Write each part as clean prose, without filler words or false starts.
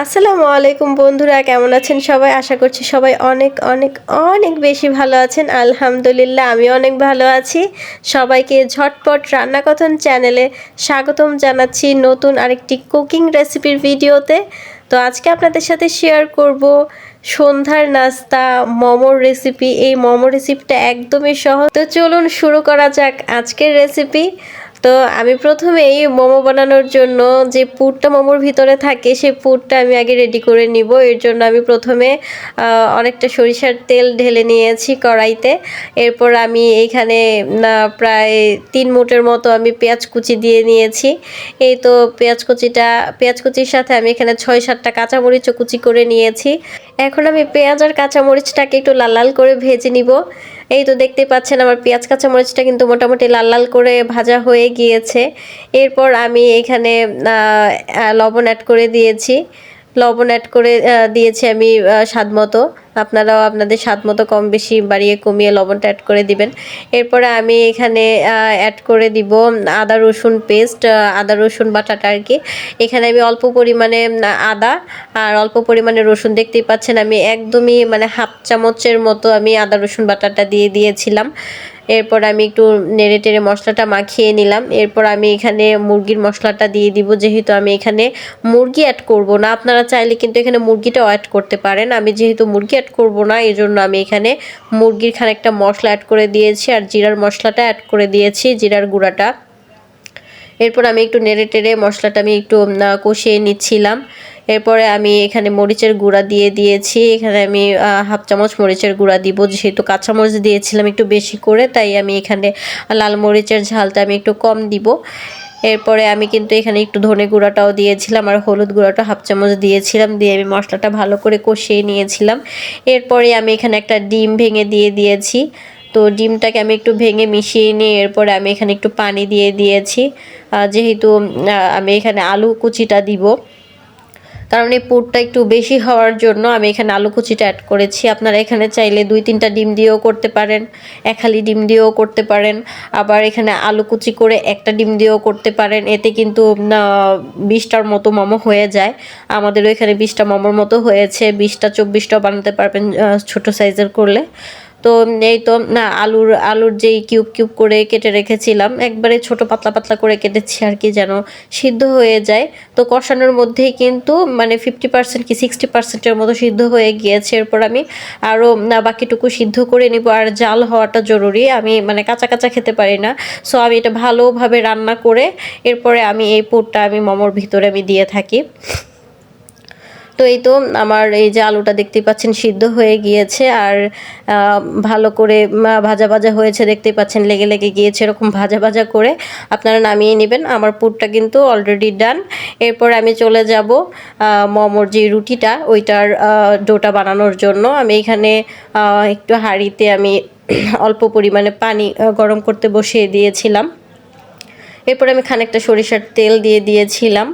আসসালামু আলাইকুম বন্ধুরা, কেমন আছেন সবাই? আশা করছি সবাই অনেক অনেক অনেক বেশি ভালো আছেন। আলহামদুলিল্লাহ আমি অনেক ভালো আছি। সবাইকে ঝটপট রান্নাকথন চ্যানেলে স্বাগতম জানাচ্ছি নতুন আরেকটি কুকিং রেসিপির ভিডিওতে। তো আজকে আপনাদের সাথে শেয়ার করব সন্ধ্যার নাস্তা মোমোর রেসিপি। এই মোমো রেসিপিটা একদমই সহজ। তো চলুন শুরু করা যাক আজকের রেসিপি। তো আমি প্রথমেই মোমো বানানোর জন্য যে পুরটা মোমোর ভিতরে থাকে সেই পুরটা আমি আগে রেডি করে নিব। এর জন্য আমি প্রথমে অনেকটা সরিষার তেল ঢেলে নিয়েছি কড়াইতে। এরপর আমি এইখানে প্রায় 3 মুঠের মতো আমি পেঁয়াজ কুচি দিয়ে নিয়েছি। এই তো পেঁয়াজ কুচির সাথে আমি এখানে 6-7টা কাঁচামরিচও কুচি করে নিয়েছি। এখন আমি পেঁয়াজ আর কাঁচামরিচটাকে একটু লাল লাল করে ভেজে নিব। এই তো দেখতে পাচ্ছেন আমার পেঁয়াজ কাঁচামরিচটা কিন্তু মোটামুটি লাল লাল করে ভাজা হয়ে গিয়েছে। এরপর আমি এখানে লবণ অ্যাড করে দিয়েছি। লবণ অ্যাড করে দিয়েছি আমি স্বাদ মতো। আপনারাও আপনাদের স্বাদ মতো কম বেশি বাড়িয়ে কমিয়ে লবণটা অ্যাড করে দিবেন। এরপরে আমি এখানে অ্যাড করে দিব আদা রসুন পেস্ট, আদা রসুন বাটাটা আর কি। এখানে আমি অল্প পরিমাণে আদা আর অল্প পরিমাণে রসুন, দেখতেই পাচ্ছেন আমি একদমই মানে হাফ চামচের মতো আমি আদা রসুন বাটাটা দিয়ে দিয়েছিলাম। এরপর আমি একটু নেড়ে টেড়ে মশলাটা মাখিয়ে নিলাম। এরপর আমি এখানে মুরগির মশলাটা দিয়ে দিব, যেহেতু আমি এখানে মুরগি অ্যাড করব না। আপনারা চাইলে কিন্তু এখানে মুরগিটাও অ্যাড করতে পারেন। আমি যেহেতু মুরগি অ্যাড করব না, এই জন্য আমি এখানে মুরগির খানিকটা মশলা অ্যাড করে দিয়েছি আর জিরার মশলাটা অ্যাড করে দিয়েছি, জিরার গুঁড়াটা। এরপর আমি একটু নেড়ে টেড়ে মশলাটা আমি একটু কষিয়ে নিচ্ছিলাম। এরপরে আমি এখানে মরিচের গুঁড়া দিয়ে দিয়েছি। এখানে আমি হাফ চামচ মরিচের গুঁড়া দিব, যেহেতু কাঁচামরিচ দিয়েছিলাম একটু বেশি করে, তাই আমি এখানে লাল মরিচের ঝালটা আমি একটু কম দিব। এরপরে আমি কিন্তু এখানে একটু ধনে গুঁড়াটাও দিয়েছিলাম আর হলুদ গুঁড়াটা হাফ চামচ দিয়েছিলাম, দিয়ে আমি মশলাটা ভালো করে কষিয়ে নিয়েছিলাম। এরপরে আমি এখানে একটা ডিম ভেঙে দিয়ে দিয়েছি। তো ডিমটাকে আমি একটু ভেঙে মিশিয়ে নিয়ে এরপরে আমি এখানে একটু পানি দিয়ে দিয়েছি, যেহেতু আমি এখানে আলু কুচিটা দিব। কারণ এই পুরটা একটু বেশি হওয়ার জন্য আমি এখানে আলু কুচিটা অ্যাড করেছি। আপনারা এখানে চাইলে 2-3টা ডিম দিয়েও করতে পারেন, এক হালি ডিম দিয়েও করতে পারেন, আবার এখানে আলু কুচি করে একটা ডিম দিয়েও করতে পারেন। এতে কিন্তু 20টার মতো মোমো হয়ে যায়। আমাদেরও এখানে 20টা মোমোর মতো হয়েছে। 20টা 24টাও বানাতে পারবেন ছোট সাইজের করলে। তো এই তো আলুর যেই কিউব কিউব করে কেটে রেখেছিলাম, একবারে ছোট পাতলা পাতলা করে কেটেছি আর কি, যেন সিদ্ধ হয়ে যায়। তো কষানোর মধ্যেই কিন্তু মানে 50% কি 60%-এর মতো সিদ্ধ হয়ে গিয়েছে। এরপর আমি আরও বাকিটুকু সিদ্ধ করে নিব। আর জাল হওয়াটা জরুরি, আমি মানে কাঁচা কাঁচা খেতে পারি না। সো আমি এটা ভালোভাবে রান্না করে এরপরে আমি এই পুরটা আমি মোমোর ভিতরে আমি দিয়ে থাকি। তো এই তো আমার এই যে আলুটা দেখতেই পাচ্ছেন সিদ্ধ হয়ে গিয়েছে আর ভালো করে ভাজা ভাজা হয়েছে, দেখতেই পাচ্ছেন লেগে লেগে গিয়েছে। এরকম ভাজা ভাজা করে আপনারা নামিয়ে নেবেন। আমার পুরটা কিন্তু অলরেডি ডান। এরপর আমি চলে যাব মোমোর যে রুটিটা ওইটার ডোটা বানানোর জন্য। আমি এখানে একটু হাঁড়িতে আমি অল্প পরিমাণে পানি গরম করতে বসিয়ে দিয়েছিলাম। এরপর আমি খানিকটা সরিষার তেল দিয়ে দিয়েছিলাম।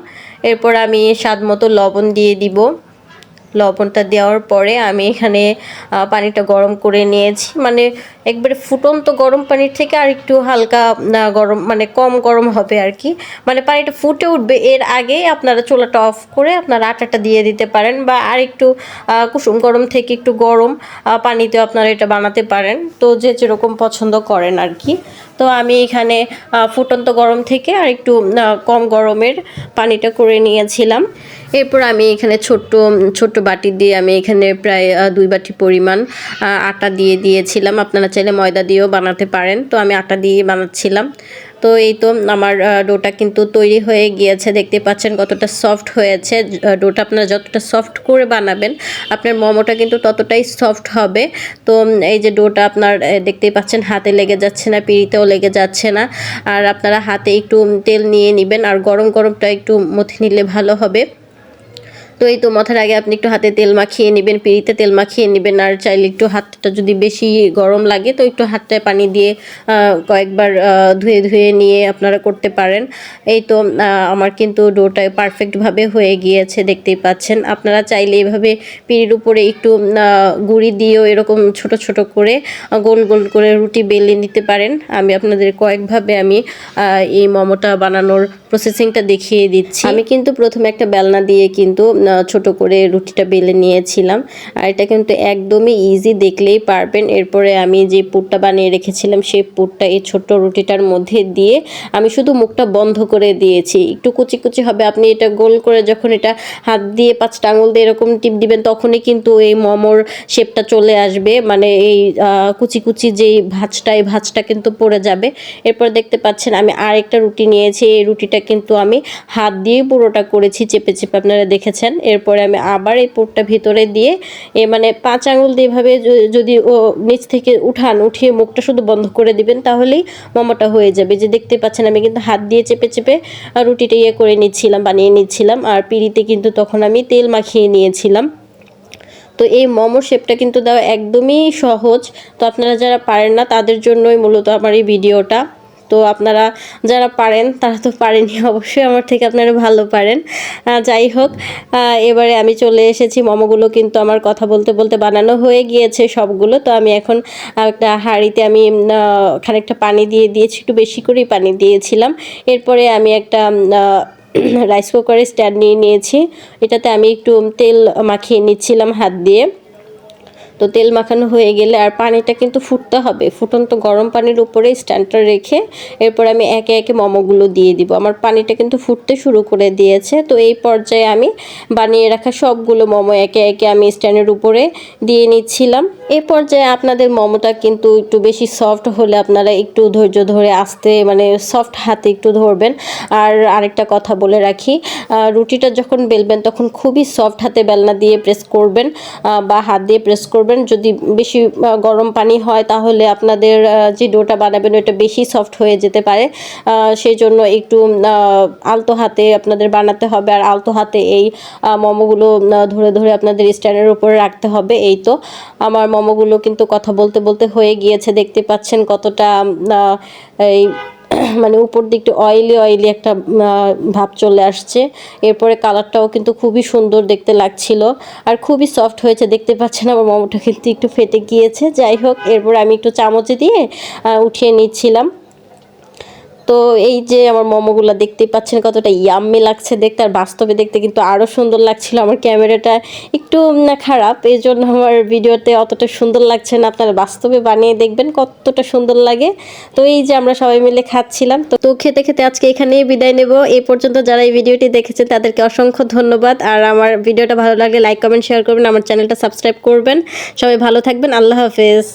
এরপর আমি স্বাদ মতো লবণ দিয়ে দিব। লবণটা দেওয়ার পরে আমি এখানে পানিটা গরম করে নিয়েছি, মানে একবারে ফুটন্ত গরম পানির থেকে আর একটু হালকা গরম, মানে কম গরম হবে আর কি। মানে পানিটা ফুটে উঠবে এর আগেই আপনারা চুলাটা অফ করে আপনারা আটাটা দিয়ে দিতে পারেন, বা আর একটু কুসুম গরম থেকে একটু গরম পানিতেও আপনারা এটা বানাতে পারেন, তো যে যেরকম পছন্দ করেন আর কি। তো আমি এখানে ফুটন্ত গরম থেকে আর একটু কম গরমের পানিটা করে নিয়েছিলাম। এরপর আমি এখানে ছোট্ট বাটি দিয়ে আমি এখানে প্রায় 2 বাটি পরিমাণ আটা দিয়ে দিয়েছিলাম। আপনারা চাইলে ময়দা দিয়েও বানাতে পারেন, তো আমি আটা দিয়ে বানাচ্ছিলাম। তো এই তো আমার ডোটা কিন্তু তৈরি হয়ে গিয়েছে, দেখতে পাচ্ছেন কতটা সফট হয়েছে। ডোটা আপনারা যতটা সফট করে বানাবেন আপনার মোমোটা কিন্তু ততটাই সফট হবে। তো এই যে ডোটা আপনার দেখতেই পাচ্ছেন হাতে লেগে যাচ্ছে না, পিঁড়িতেও লেগে যাচ্ছে না। আর আপনারা হাতে একটু তেল নিয়ে নেবেন আর গরম গরমটা একটু মথে নিলে ভালো হবে। তো এই তো মাথার আগে আপনি একটু হাতে তেল মাখিয়ে নেবেন, পিঁড়িতে তেল মাখিয়ে নেবেন। আর চাইলে একটু হাতটা যদি বেশি গরম লাগে তো একটু হাতটায় পানি দিয়ে কয়েকবার ধুয়ে ধুয়ে নিয়ে আপনারা করতে পারেন। এই তো আমার কিন্তু ডোটা পারফেক্টভাবে হয়ে গিয়েছে, দেখতেই পাচ্ছেন। আপনারা চাইলে এইভাবে পিঁড়ির উপরে একটু গুঁড়ি দিয়েও এরকম ছোট ছোট করে গোল গোল করে রুটি বেলে নিতে পারেন। আমি আপনাদের কয়েকভাবে আমি এই মোমোটা বানানোর প্রসেসিংটা দেখিয়ে দিচ্ছি। আমি কিন্তু প্রথমে একটা বেলনা দিয়ে কিন্তু ছোট করে রুটিটা বেলে নিয়েছিলাম। আর এটা কিন্তু একদমই ইজি, দেখলেই পারবেন। এরপরে আমি যে পুরটা বানিয়ে রেখেছিলাম সেই পুরটা এই ছোট্ট রুটিটার মধ্যে দিয়ে আমি শুধু মুখটা বন্ধ করে দিয়েছি। একটু কুচি কুচি হবে, আপনি এটা গোল করে যখন এটা হাত দিয়ে 5টা আঙুল দিয়ে এরকম টিপ দিবেন তখনই কিন্তু এই মোমোর শেপটা চলে আসবে, মানে এই কুচি কুচি যেই ভাঁজটা, এই ভাঁজটা কিন্তু পড়ে যাবে। এরপর দেখতে পাচ্ছেন আমি আরেকটা রুটি নিয়েছি। এই রুটিটা কিন্তু আমি হাত দিয়ে পুরোটা করেছি, চেপে চেপে, আপনারা দেখেছেন। এরপরে আমি আবার এই পুরটা ভিতরে দিয়ে মানে 5 আঙুল দিয়ে এভাবে যদি ও নিচ থেকে উঠিয়ে মুখটা শুধু বন্ধ করে দিবেন তাহলেই মোমোটা হয়ে যাবে। যে দেখতে পাচ্ছেন আমি কিন্তু হাত দিয়ে চেপে চেপে রুটিটা করে নিচ্ছিলাম, বানিয়ে নিচ্ছিলাম। আর পিঁড়িতে কিন্তু তখন আমি তেল মাখিয়ে নিয়েছিলাম। তো এই মোমোর শেপটা কিন্তু দেওয়া একদমই সহজ। তো আপনারা যারা পারেন না তাদের জন্যই মূলত আমার এই ভিডিওটা। তো আপনারা যারা পারেন তারা তো পারেনই, অবশ্যই আমার থেকে আপনারা ভালো পারেন। যাই হোক, এবারে আমি চলে এসেছি। মোমোগুলো কিন্তু আমার কথা বলতে বলতে বানানো হয়ে গিয়েছে সবগুলো। তো আমি এখন একটা হাঁড়িতে আমি খানিকটা পানি দিয়ে দিয়েছি, একটু বেশি করেই পানি দিয়েছিলাম। এরপরে আমি একটা রাইস কুকারের স্ট্যান্ড নিয়ে নিয়েছি। এটাতে আমি একটু তেল মাখিয়ে নিচ্ছিলাম হাত দিয়ে। তো তেল মাখানো হয়ে গেলে আর পানিটা কিন্তু ফুটতে হবে, ফুটন্ত গরম পানির উপরে স্ট্যান্ডটা রেখে এরপর আমি একে একে মোমোগুলো দিয়ে দিব। আমার পানিটা কিন্তু ফুটতে শুরু করে দিয়েছে। তো এই পর্যায়ে আমি বানিয়ে রাখা সবগুলো মোমো একে একে আমি স্ট্যান্ডের উপরে দিয়ে নিচ্ছিলাম। এই পর্যায়ে আপনাদের মোমোটা কিন্তু একটু বেশি সফট হলে আপনারা একটু ধৈর্য ধরে আস্তে, মানে সফট হাতে একটু ধরবেন। আর আরেকটা কথা বলে রাখি, রুটিটা যখন বেলবেন তখন খুবই সফট হাতে বেলনা দিয়ে প্রেস করবেন বা হাত দিয়ে প্রেস করবেন। যদি বেশি গরম পানি হয় তাহলে আপনাদের যে ডোটা বানাবেন ওটা বেশি সফট হয়ে যেতে পারে। সেই জন্য একটু আলতো হাতে আপনাদের বানাতে হবে। আর আলতো হাতে এই মোমোগুলো ধরে ধরে আপনাদের স্ট্যান্ডের উপরে রাখতে হবে। এই তো আমার মোমোগুলো কিন্তু কথা বলতে বলতে হয়ে গিয়েছে, দেখতে পাচ্ছেন কতটা এই মানে উপর দিকটা অয়েলি অয়েলি একটা ভাব চলে আসছে। এরপরে কালারটাও কিন্তু খুবই সুন্দর দেখতে লাগছিল আর খুবই সফট হয়েছে, দেখতে পাচ্ছেন আমার মোমোটা কিন্তু একটু ফেটে গিয়েছে। যাই হোক, এরপর আমি একটু চামচে দিয়ে উঠিয়ে নিচ্ছিলাম। তো এই যে আমার মোমোগুলো দেখতেই পাচ্ছেন কতটা ইয়াম্মি লাগছে দেখতে, আর বাস্তবে দেখতে কিন্তু আরও সুন্দর লাগছিল। আমার ক্যামেরাটা একটু খারাপ, এই জন্য আমার ভিডিওতে অতটা সুন্দর লাগছে না। আপনারা বাস্তবে বানিয়ে দেখবেন কতটা সুন্দর লাগে। তো এই যে আমরা সবাই মিলে খাচ্ছিলাম। তো খেতে খেতে আজকে এখানেই বিদায় নেব। এই পর্যন্ত যারা এই ভিডিওটি দেখেছেন তাদেরকে অসংখ্য ধন্যবাদ। আর আমার ভিডিওটা ভালো লাগলে লাইক কমেন্ট শেয়ার করবেন, আমার চ্যানেলটা সাবস্ক্রাইব করবেন। সবাই ভালো থাকবেন, আল্লাহ হাফেজ।